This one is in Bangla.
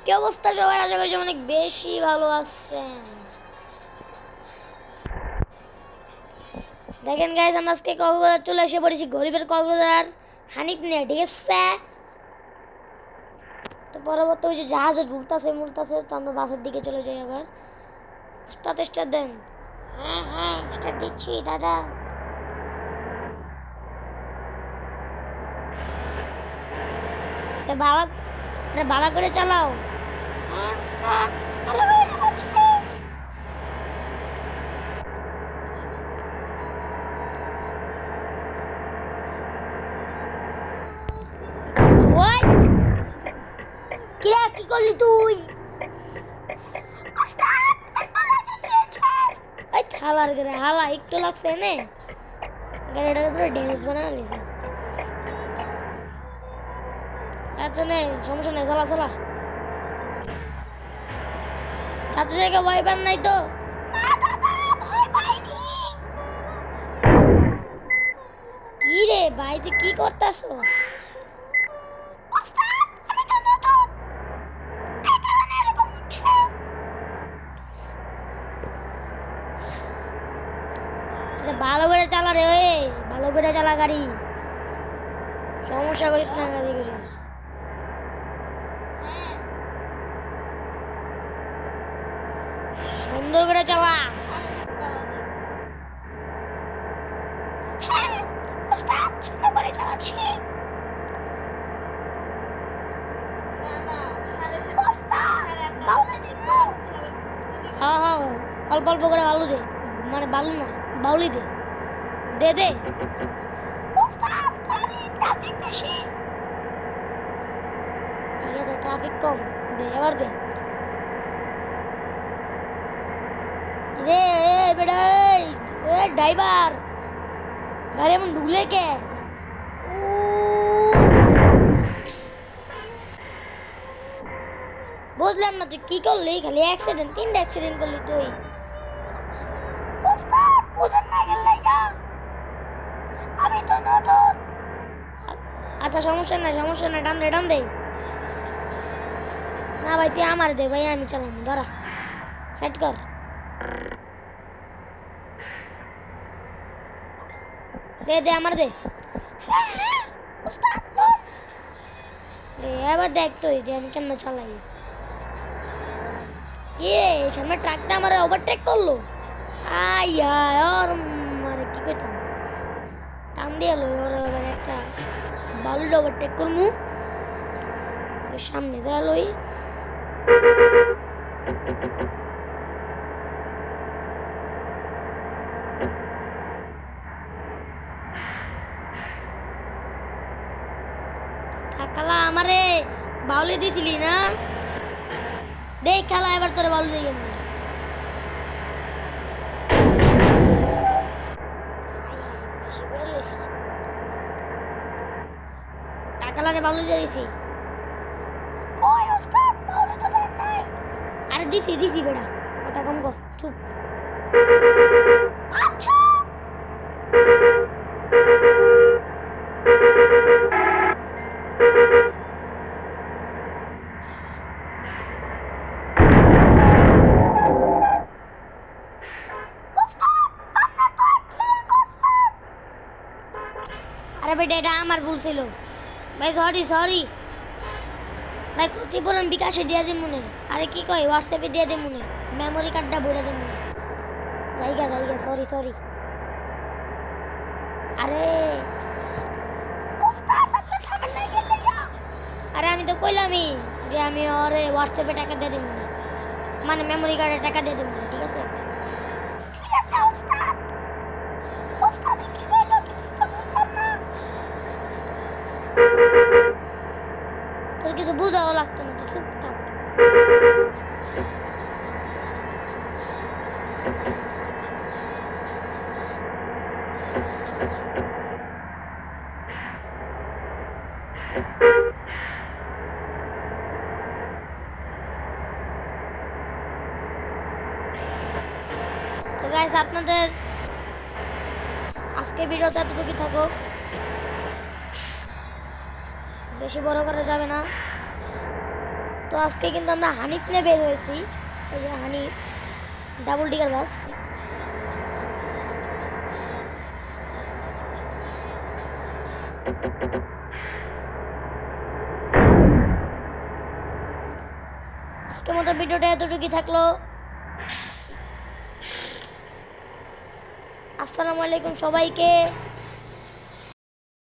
কি অবস্থা সবাই? আশা করি অনেক বেশি ভালো আছেন। দেখেন গাইস, আমরা আজকে কক্সবাজার চলে এসে পড়েছি, গরিবের কক্সবাজার হানিফ নিয়ে, ঠিক আছে? তো পরবর্তী ওই যে জাহাজে ঘুরতেছে, তো আমরা বাসের দিকে চলে যাই আবার। স্টার্ট দেন। হ্যাঁ হ্যাঁ, স্টার্ট দিচ্ছি দাদা। ভাড়া ভাড়া করে চালাও। হ্যাঁ উস্তাদ, ভালো করে চালাচ্ছি। ওই কি করলি তুই? হালার করে হালা একটু লাগছে নে, গাড়িটার উপরে ড্যামেজ বানানো নিয়েছে। আচ্ছা নে, সমস্যা নেই, চালা চালা। ছাত্র জায়গা ভয় পান নাই তো? কি রে ভাই, তুই কি করতেছ? ভালো করে চালা রে, ওই ভালো করে চালা গাড়ি, সমস্যা করিস না গাড়ি করিস। সুন্দর করে চালা। হ্যাঁ হ্যাঁ, অল্প অল্প করে বালু দে, মানে বালু না, বাউলি দে, দে দে। ঠিক আছে, ট্রাফিক কম, দে এবার দে। রে বেটা, ড্রাইভার, গাড়ি এমন ঢুলে কে? বুঝলাম না তুই কি করলি, খালি অ্যাক্সিডেন্ট, 3টা অ্যাক্সিডেন্ট করলি তুই। আমি তো নতুন। আচ্ছা সমস্যা নাই, টান দে। না ভাই তুই আমার দে ভাই, আমি চালাম, ধরা সেট কর। দে দে আমার দে। এবার দেখ তুই যে আমি কেমন চালাই। কি সামনে ট্রাকটা আমার ওভারটেক করলো, আইয়া আর মানে কি কইতাম, টান দিয়ে এলো। এবার একটা বালুটা ওভারটেক করমু, সামনে যা লই। কালা আমারে বাউলি দিছিলি না, দেখ খেলা এবার তোরে বাউলি দিয়ে গেল। কাকালারে বাউলি দিয়ে দিছি। আরে দিছি বেটা, কথা কম কর, চুপ। আচ্ছা আরে বেটা, এটা আমার ভুল ছিল ভাই, সরি ভাই, ক্ষতিপূরণ বিকাশে দিয়ে দিই মনে। আরে কি কই, হোয়াটসঅ্যাপে দিয়ে দিই মনে, মেমোরি কার্ডটা বলে দিই মনে। জায়গা সরি। আরে আরে আমি তো কইলামই যে আমি ওরে হোয়াটসঅ্যাপে টাকা দিয়ে দিই মনে, মানে মেমোরি কার্ডে টাকা দিয়ে দিই মনে, ঠিক আছে? তোর কিছু বুঝাও লাগতো না, তুই চুপ থাক। তো গাইস, আপনাদের আজকে ভিডিওটা এতটুকু থাকুক, বেশি বড় করা যাবে না। তো আজকে কিন্তু আমরা হানিফ নিয়ে বের হয়েছি। এই যে হানিফ ডাবল ডিগার বাস। আজকের মতো ভিডিওটা এতটুকুই থাকলো। আসসালামু আলাইকুম সবাইকে।